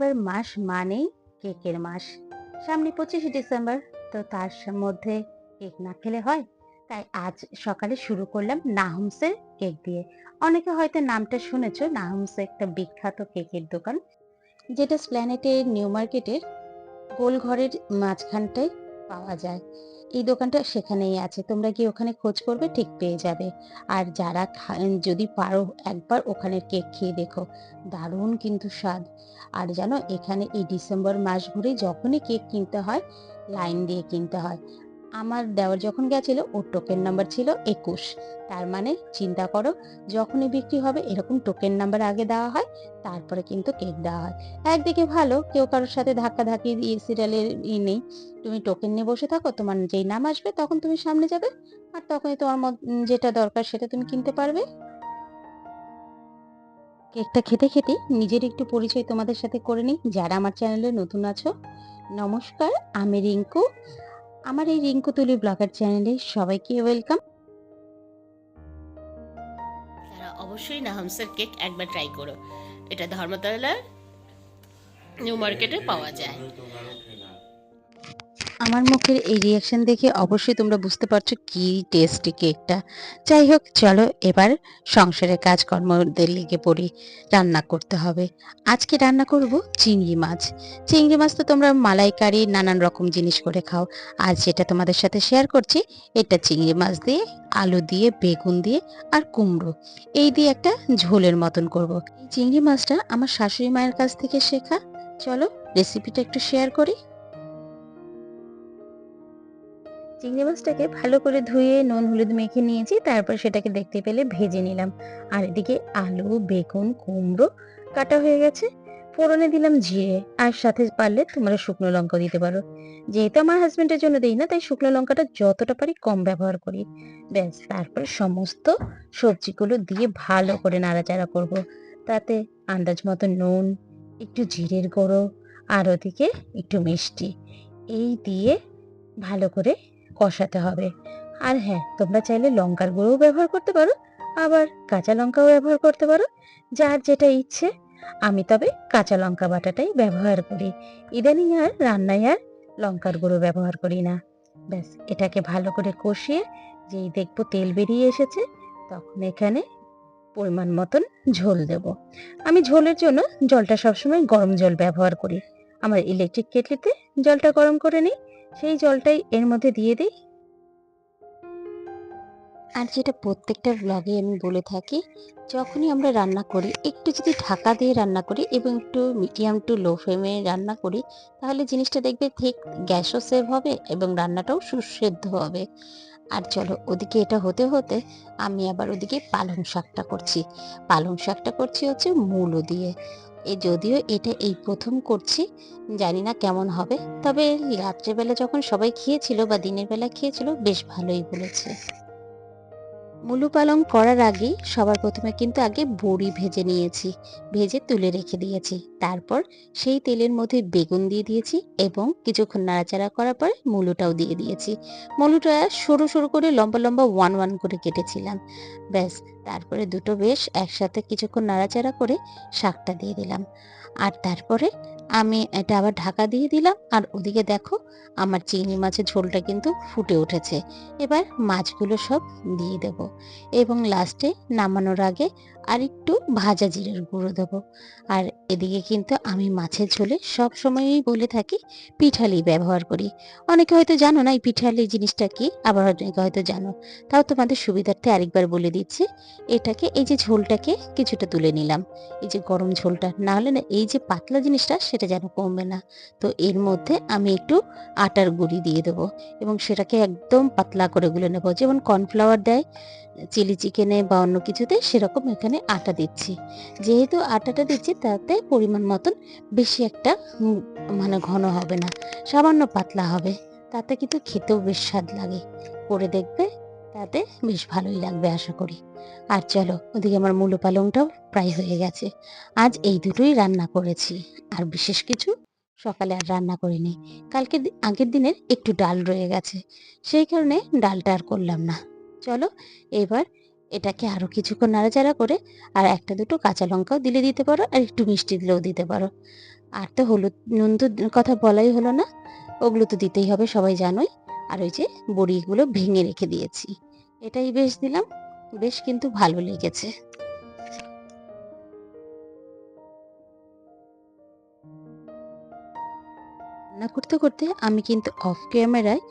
December মাস মানেই কেকের মাস। সামনে 25শে ডিসেম্বর, তো তার মধ্যে কেক না খেলে হয়? তাই আজ সকালে শুরু করলাম নাহুমসের কেক দিয়ে। অনেকে হয়তো নামটা শুনেছো, নাহুমস একটা বিখ্যাত কেকের দোকান, যেটা স্প্ল্যানেটের নিউ মার্কেটের গোল ঘরের মাঝখানটায় পাওয়া যায়। এই দোকানটা সেখানেই আছে, তোমরা গিয়ে ওখানে খোঁজ করবে, ঠিক পেয়ে যাবে। আর যারা যদি পারো একবার ওখানের কেক খেয়ে দেখো, দারুণ কিন্তু স্বাদ। আর জানো, এখানে এই ডিসেম্বর মাস ঘুরে যখনই কেক কিনতে হয়, লাইন দিয়ে কিনতে হয়। আমার দেওর যখন গেছিল, ওর টোকেন নাম্বার ছিল 21। তার মানে চিন্তা করো, যখনই বিক্রি হবে এরকম টোকেন নাম্বার আগে দেওয়া হয়, তারপরে কিন্তু কেক দেওয়া হয়। একদিকে ভালো, কেউ কারোর সাথে ধাক্কাধাক্কি সিরিয়ালের নেই। তুমি টোকেন নিয়ে বসে থাকো, তোমার যেই নাম আসবে তখন তুমি সামনে যাবে, আর তখনই তোমার যেটা দরকার সেটা তুমি কিনতে পারবে। কেকটা খেতে খেতে নিজের একটু পরিচয় তোমাদের সাথে করে নিই, যারা আমার চ্যানেলে নতুন আছো। নমস্কার, আমি রিঙ্কু। আমার এই রিঙ্কু তুলি ব্লগার চ্যানেলে সবাইকে ওয়েলকাম। তারা অবশ্যই নাহামসের কেক একবার ট্রাই করো। এটা ধর্মতলার নিউ মার্কেটে পাওয়া যায়। আমার মুখের এই রিয়াকশন দেখে অবশ্যই তোমরা বুঝতে পারছো কি টেস্টি কেকটা। যাই হোক, চলো এবার সংসারের কাজকর্মদের লেগে পড়ি। রান্না করতে হবে। আজকে রান্না করব চিংড়ি মাছ। চিংড়ি মাছ তো তোমরা মালাইকারি নানান রকম জিনিস করে খাও। আজ যেটা তোমাদের সাথে শেয়ার করছি, এটা চিংড়ি মাছ দিয়ে, আলু দিয়ে, বেগুন দিয়ে আর কুমড়ো এই দিয়ে একটা ঝোলের মতন করব। এই চিংড়ি মাছটা আমার শাশুড়ি মায়ের কাছ থেকে শেখা। চলো রেসিপিটা একটু শেয়ার করি। চিংড়ি মাছটাকে ভালো করে ধুয়ে নুন হলুদ মেখে নিয়েছি, তারপর সেটাকে দেখতে পেলে ভেজে নিলাম। আর এদিকে আলু, বেগুন, কুমড়ো কাটা হয়ে গেছে। ফোড়নে দিলাম জিরে, আর সাথে পারলে তোমরা শুকনো লঙ্কা দিতে পারো। যেহেতু আমার হাজবেন্ডের জন্য দিই না, তাই শুকনো লঙ্কাটা যতটা পারি কম ব্যবহার করি। ব্যাস, তারপরে সমস্ত সবজিগুলো দিয়ে ভালো করে নাড়াচাড়া করব। তাতে আন্দাজ মতো নুন, একটু জিরের গুঁড়ো, আর ওদিকে একটু মিষ্টি, এই দিয়ে ভালো করে কষাতে হবে। আর হ্যাঁ, তোমরা চাইলে লঙ্কার গুঁড়োও ব্যবহার করতে পারো, আবার কাঁচা লঙ্কাও ব্যবহার করতে পারো, যার যেটা ইচ্ছে। আমি তবে কাঁচা লঙ্কা বাটাটাই ব্যবহার করি। ইদানিং আর রান্নায় আর লঙ্কার গুঁড়ো ব্যবহার করি না। ব্যাস, এটাকে ভালো করে কষিয়ে যেই দেখবো তেল বেরিয়ে এসেছে, তখন এখানে পরিমাণ মতন ঝোল দেব। আমি ঝোলের জন্য জলটা সবসময় গরম জল ব্যবহার করি। আমার ইলেকট্রিক কেটলিতে জলটা গরম করে নিই, সেই জলটাই এর মধ্যে দিয়ে দিই। আর যেটা প্রত্যেকটা ব্লগে আমি বলে থাকি, যখনই আমরা রান্না করি একটু যদি ঢাকা দিয়ে রান্না করি এবং একটু মিডিয়াম টু লো ফ্লেমে রান্না করি, তাহলে জিনিসটা দেখবে ঠিক গ্যাসও সেভ হবে এবং রান্নাটাও সুসেদ্ধ হবে। আর চলো, ওদিকে এটা হতে হতে আমি আবার ওদিকে পালং শাকটা করছি। পালং শাকটা করছি হচ্ছে মূলো দিয়ে। যদিও এটা এই প্রথম করছি, জানি না কেমন হবে, তবে রাত্রেবেলা যখন সবাই খেয়েছিল বা দিনের বেলা খেয়েছিল, বেশ ভালোই বলেছে। মুলো পালং করার আগে সবার প্রথমে কিন্তু আগে বড়ি ভেজে নিয়েছি, ভেজে তুলে রেখে দিয়েছি। তারপর সেই তেলের মধ্যে বেগুন দিয়ে দিয়েছি এবং কিছুক্ষণ নাড়াচাড়া করার পরে মুলোটাও দিয়ে দিয়েছি। মুলোটা সরু সরু করে লম্বা লম্বা ওয়ান ওয়ান করে কেটেছিলাম। ব্যাস, তারপরে দুটো বেশ একসাথে কিছুক্ষণ নাড়াচাড়া করে শাকটা দিয়ে দিলাম। আর তারপরে আমি এটা আবার ঢাকা দিয়ে দিলাম। আর ওদিকে দেখো, আমার চিংড়ি মাছের ঝোলটা কিন্তু ফুটে উঠেছে। এবার মাছগুলো সব দিয়ে দেব এবং লাস্টে নামানোর আগে আর একটু ভাজা জিরের গুঁড়ো দেবো। আর এদিকে কিন্তু আমি মাছের ঝোলে সব সময়ই বলে থাকি পিঠালি ব্যবহার করি। অনেকে হয়তো জানো না এই পিঠালি জিনিসটা কি, আবার অনেকে হয়তো জানো। তাও তোমাদের সুবিধার্থে আরেকবার বলে দিচ্ছি। এটাকে, এই যে ঝোলটাকে কিছুটা তুলে নিলাম, এই যে গরম ঝোলটা, না হলে না এই যে পাতলা জিনিসটা সেটা যেন কমবে না। তো এর মধ্যে আমি একটু আটার গুঁড়ি দিয়ে দেবো এবং সেটাকে একদম পাতলা করে গুলে নেব, যেমন কর্নফ্লাওয়ার দেয় চিলি চিকেনে বা অন্য কিছুতে, সেরকম এখানে আটা দিচ্ছি। যেহেতু আটাটা দিচ্ছি, তাতে পরিমাণ মতন বেশি একটা মানে ঘন হবে না, সামান্য পাতলা হবে। তাতে কিন্তু খেতেও বেশ স্বাদ লাগে। করে দেখবে, তাতে বেশ ভালোই লাগবে আশা করি। আর চলো, ওদিকে আমার মূলো পালংটাও প্রায় হয়ে গেছে। আজ এই দুটোই রান্না করেছি, আর বিশেষ কিছু সকালে আর রান্না করিনি। কালকে আগের দিনের একটু ডাল রয়ে গেছে, সেই কারণে ডালটা আর করলাম না। চলো এবার এটাকে আরো কিছুক্ষণ নাড়াচাড়া করে, আর একটা দুটো কাঁচা লঙ্কাও দিলে দিতে পারো, আর একটু মিষ্টি দিলেও দিতে পারো। আর তো হলুদ নুন তো কথা বলাই হলো না, ওগুলো তো দিতেই হবে, সবাই জানোই। আর ওই যে বড়িগুলো ভেঙে রেখে দিয়েছি, এটাই বেশ দিলাম, বেশ কিন্তু ভালো লেগেছে। রান্না করতে করতে আমি কিন্তু অফ ক্যামেরায়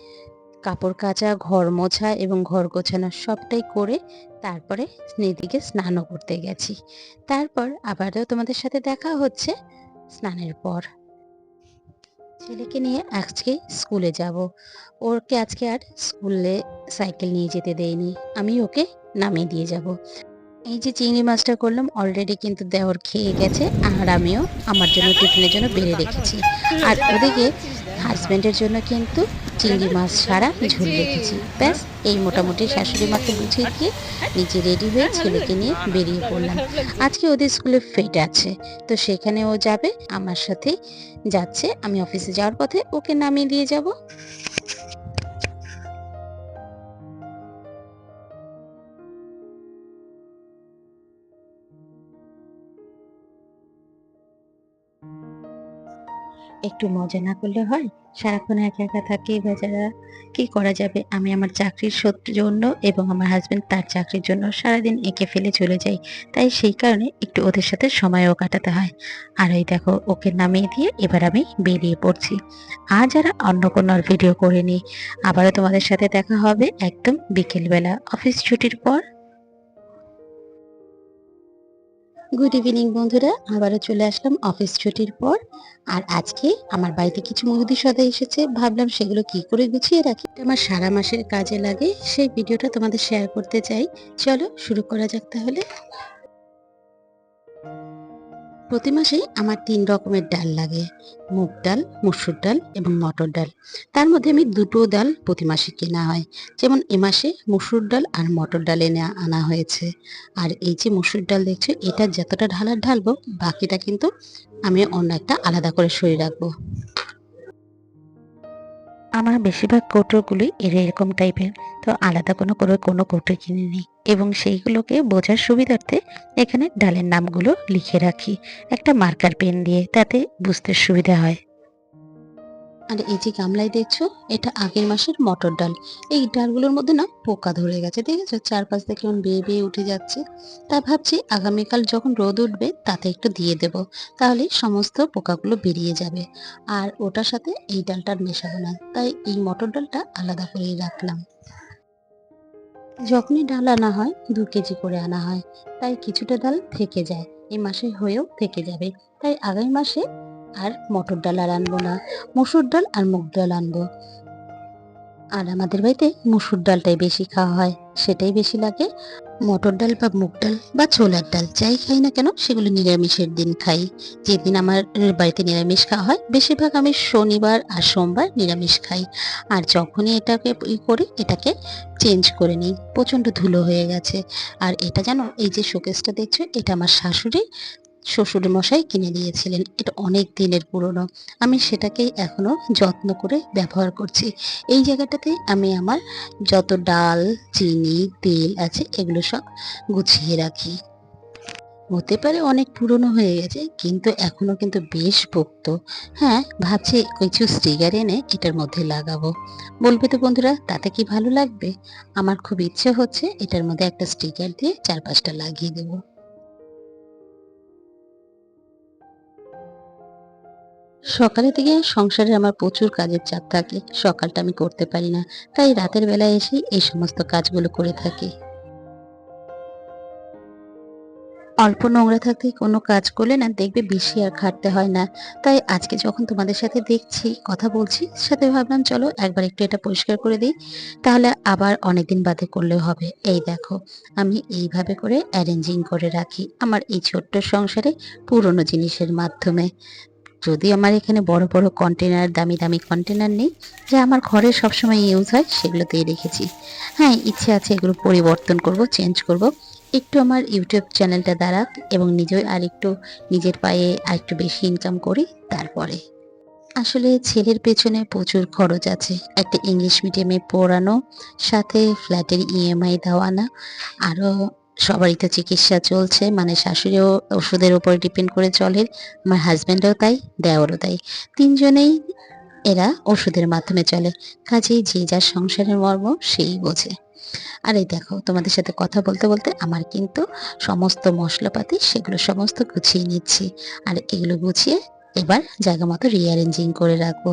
কাপড় কাচা, ঘর মোছা এবং ঘর গোছানো সবটাই করে তারপরে এদিকে স্নানও করতে গেছি। তারপর আবারও তোমাদের সাথে দেখা হচ্ছে স্নানের পর। ছেলেকে নিয়ে আজকে স্কুলে যাব। ওকে আজকে আর স্কুলে সাইকেল নিয়ে যেতে দেইনি। আমি ওকে নামিয়ে দিয়ে যাব। এই যে চিংড়ি মাছটা করলাম অলরেডি কিন্তু দেওর খেয়ে গেছে, আর আমিও আমার জন্য টিফিনের জন্য বেড়ে রেখেছি। আর ওদিকে হাজব্যান্ডের জন্য কিন্তু চিংড়ি মাছ ছাড়া ঝোল রেখেছি। ব্যাস এই মোটামুটি শাশুড়ি মাকে বুঝিয়ে দিয়ে নিজে রেডি হয়ে ছেলেকে নিয়ে বেরিয়ে পড়লাম। আজকে ওদের স্কুলে ফেট আছে, তো সেখানে ও যাবে, আমার সাথেই যাচ্ছে। আমি অফিসে যাওয়ার পথে ওকে নামিয়ে দিয়ে যাব। একটু মজা না করলে হয়? সারাক্ষণ একা একা থাকি বেচারা, কি করা যাবে? আমি আমার চাকরির জন্য এবং আমার হাজবেন্ড তার চাকরির জন্য সারাদিন এঁকে ফেলে চলে যাই। তাই সেই কারণে একটু ওদের সাথে সময়ও কাটাতে হয়। আর এই দেখো ওকে নামিয়ে দিয়ে এবার আমি বেরিয়ে পড়ছি। আজ আর অন্য কোনো আর ভিডিও করিনি। আবারও তোমাদের সাথে দেখা হবে একদম বিকেলবেলা অফিস ছুটির পর। গুড ইভিনিং বন্ধুরা, আবারও চলে আসলাম অফিস ছুটির পর। আর আজকে আমার বাড়িতে কিছু মুদি সদাই এসেছে, ভাবলাম সেগুলো কি করে গুছিয়ে রাখি, এটা আমার সারা মাসের কাজে লাগে, সেই ভিডিওটা তোমাদের শেয়ার করতে চাই। চলো শুরু করা যাক তাহলে। প্রতি মাসেই আমার ৩ রকমের ডাল লাগে। মুগ ডাল, মসুর ডাল এবং মটর ডাল। তার মধ্যে আমি দুটো ডাল প্রতি মাসে কেনা হয়। যেমন এ মাসে মসুর ডাল আর মটর ডাল এনে আনা হয়েছে। আর এই যে মসুর ডাল দেখছো, এটা যতটা ঢালার ঢালবো, বাকিটা কিন্তু আমি অন্য একটা আলাদা করে সরিয়ে রাখবো। আমার বেশিরভাগ কৌটোগুলি এরকম টাইপের, তো আলাদা কোনো কৌটো কিনে নিই এবং সেইগুলোকে বোঝার সুবিধার্থে এখানে ডালের নামগুলো লিখে রাখি একটা মার্কার পেন দিয়ে, তাতে বুঝতে সুবিধা হয়। আর এই যে গামলায় দেখছো, এটা আগের মাসের মটর ডাল। এই ডালগুলোর মধ্যে না পোকা ধরে গেছে, দেখেছো চারপাশ থেকে কেমন বেয়ে বেয়ে উঠে যাচ্ছে। তাই ভাবছি আগামীকাল যখন রোদ উঠবে তাতে একটু দিয়ে দেব, তাহলে সমস্ত পোকাগুলো বেরিয়ে যাবে। আর ওটার সাথে এই ডালটা আর মেশাবো না, তাই এই মটর ডালটা আলাদা করেই রাখলাম। যখনই ডাল আনা হয় ২ কেজি করে আনা হয়, তাই কিছুটা ডাল থেকে যায়, এই মাসে হয়েও থেকে যাবে। তাই আগামী মাসে আর মটর ডাল আর আনবো না, মসুর ডাল আর মুগ ডাল আনবো। আর আমাদের বাড়িতে মসুর ডালটাই বেশি খাওয়া হয়, সেটাই বেশি লাগে। মটর ডাল বা মুগ ডাল বা ছোলার ডাল যাই খাই না কেন, সেগুলো নিরামিষের দিন খাই। যেদিন আমার বাড়িতে নিরামিষ খাওয়া হয়, বেশিরভাগ আমি শনিবার আর সোমবার নিরামিষ খাই। আর যখনই এটাকে করি, এটাকে চেঞ্জ করে নিই, প্রচণ্ড ধুলো হয়ে গেছে। আর এটা জানো, এই যে শোকেসটা দেখছো, এটা আমার শাশুড়ি শ্বশুর মশাই কিনে দিয়েছিলেন, এটা অনেক দিনের পুরনো। আমি সেটাকেই এখনো যত্ন করে ব্যবহার করছি। এই জায়গাটাতে আমি আমার যত ডাল, চিনি, তেল আছে এগুলো সব গুছিয়ে রাখি। হতে পারে অনেক পুরনো হয়ে গেছে, কিন্তু এখনো কিন্তু বেশ পোক্ত। হ্যাঁ, ভাবছি কিছু স্টিকার এনে এটার মধ্যে লাগাবো। বলবে তো বন্ধুরা, তাতে কি ভালো লাগবে? আমার খুব ইচ্ছে হচ্ছে এটার মধ্যে একটা স্টিকার দিয়ে ৪-৫টা লাগিয়ে দেবো। সকালের দিকে সংসারে আমার প্রচুর কাজের চাপ থাকে, সকালটা আমি করতে পারি না। তাই রাতের বেলায় এসেই এই সমস্ত কাজগুলো করে থাকি। অল্প নোংরা থাকতে কোনো কাজ করলে না দেখবে বেশি আর খাটতে হয় না। তাই আজকে যখন তোমাদের সাথে দেখছি, কথা বলছি, সাথে ভাবলাম চলো একবার একটু এটা পরিষ্কার করে দিই। তাহলে আবার অনেকদিন বাদে করলেও হবে। এই দেখো, আমি এইভাবে করে অ্যারেঞ্জিং করে রাখি আমার এই ছোট্ট সংসারে পুরনো জিনিসের মাধ্যমে। যদি আমার এখানে বড় বড় কন্টেনার, দামি দামি কন্টেনার নেই, যা আমার ঘরে সবসময় ইউজ হয়, সেগুলোতেই রেখেছি। হ্যাঁ, ইচ্ছে আছে এগুলো পরিবর্তন করব, চেঞ্জ করব। একটু আমার ইউটিউব চ্যানেলটা দাঁড়াক এবং নিজে আর একটু নিজের পায়ে আর একটু বেশি ইনকাম করি তারপরে। আসলে ছেলের পেছনে প্রচুর খরচ আছে। একটা ইংলিশ মিডিয়ামে পড়ানো, সাথে ফ্ল্যাটের ইএমআই দেওয়ানো, আরও সবারই তো চিকিৎসা চলছে, মানে শাশুড়িও ওষুধের উপরে ডিপেন্ড করে চলে, আমার হাসব্যান্ডও তাই, দেওরও তাই। ৩ জনেই এরা ওষুধের মাধ্যমে চলে। কাজেই যে যার সংসারের মর্ম সেই বোঝে। আর এই দেখো, তোমাদের সাথে কথা বলতে বলতে আমার কিন্তু সমস্ত মশলাপাতি সেগুলো সমস্ত গুছিয়ে নিচ্ছি। আর এগুলো গুছিয়ে এবার জায়গা মতো রিঅ্যারেঞ্জিং করে রাখবো।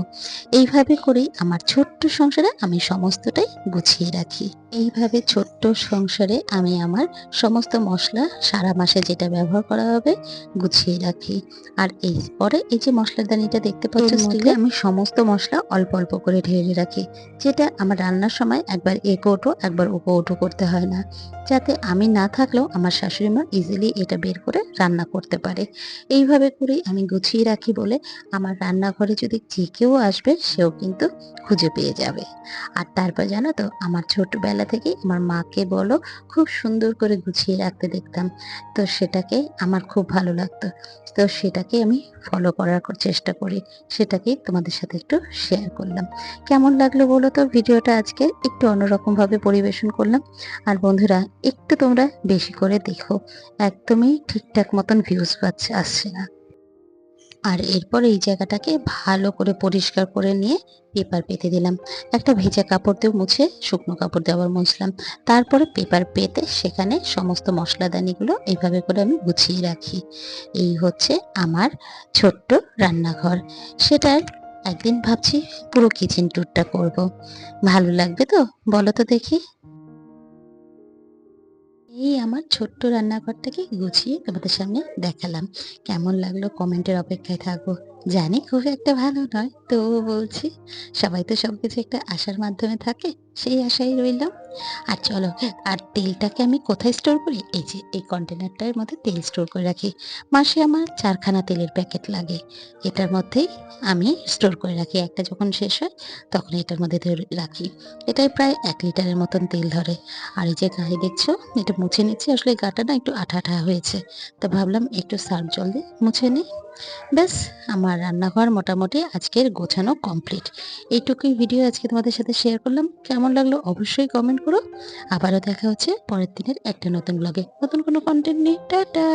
এইভাবে করেই আমার ছোট্ট সংসারে আমি সমস্তটাই গুছিয়ে রাখি। এইভাবে ছোট্ট সংসারে আমি আমার সমস্ত মশলা সারা মাসে যেটা ব্যবহার করা হবে গুছিয়ে রাখি। আর পরে এই যে মশলাদানিটা দেখতে পাচ্ছ স্টিলে, আমি সমস্ত মশলা অল্প অল্প করে ঢেলে রাখি, যেটা আমার রান্নার সময় একবার এ কৌটো একবার ও কৌটো করতে হয় না, যাতে আমি না থাকলেও আমার শাশুড়ি মা ইজিলি এটা বের করে রান্না করতে পারে। এইভাবে করেই আমি গুছিয়ে রাখি বলে আমার রান্নাঘরে যদি যে কেউ আসবে সেও কিন্তু খুঁজে পেয়ে যাবে। আর তারপর জানো তো, আমার ছোটবেলা থেকেই আমার মাকে বলো খুব সুন্দর করে গুছিয়ে রাখতে দেখতাম। তো সেটাকে আমার খুব ভালো লাগতো। তো সেটাকে আমি ফলো করার চেষ্টা করি। সেটাকেই তোমাদের সাথে একটু শেয়ার করলাম। কেমন লাগলো বলো তো ভিডিওটা আজকে? একটু অন্যরকমভাবে পরিবেশন করলাম। আর বন্ধুরা, একটু তোমরা বেশি করে দেখো। একদমই ঠিকঠাক মতন ভিউজ আসছে না। আর এরপর এই জায়গাটাকে ভালো করে পরিষ্কার করে নিয়ে পেপার পেতে দিলাম। একটা ভেজা কাপড় দিয়ে মুছে শুকনো কাপড় দিয়ে আবার মুছলাম। তারপরে পেপার পেতে সেখানে সমস্ত মশলাদানিগুলো এইভাবে করে আমি গুছিয়ে রাখি। এই হচ্ছে আমার ছোট্ট রান্নাঘর। সেটার একদিন ভাবছি পুরো কিচেন ট্যুরটা করব। ভালো লাগবে তো? বলো তো দেখি। এই আমার ছোট্ট রান্নাঘরটাকে গুছিয়ে তোমাদের সামনে দেখালাম। কেমন লাগলো কমেন্টের অপেক্ষায় থাকবো। জানি খুব একটা ভালো নয়, তবুও বলছি। সবাই তো সবকিছু একটা আশার মাধ্যমে থাকে, সেই আশায় রইলাম। আর চলো, আর তেলটাকে আমি কোথায় স্টোর করি? এই যে এই কন্টেনারটার মধ্যে তেল স্টোর করে রাখি। মাসে আমার ৪ খানা তেলের প্যাকেট লাগে। এটার মধ্যেই আমি স্টোর করে রাখি। একটা যখন শেষ হয় তখন এটার মধ্যে রাখি। এটায় প্রায় ১ লিটারের মতন তেল ধরে। আর এই যে গায়ে দেখছো, এটা মুছে নিচ্ছি। আসলে গাটা না একটু আঠা আঠা হয়েছে, তো ভাবলাম একটু সার্ফ জল দিয়ে মুছে নিই। ব্যাস, আমার রান্নাঘর মোটামুটি আজকের গোছানো কমপ্লিট। এইটুকুই ভিডিও আজকে তোমাদের সাথে শেয়ার করলাম। কেমন লাগলো অবশ্যই কমেন্ট করো। আবারও দেখা হচ্ছে পরের দিনের একটা নতুন ব্লগে, নতুন কোনো কন্টেন্ট নিয়ে। টাটা।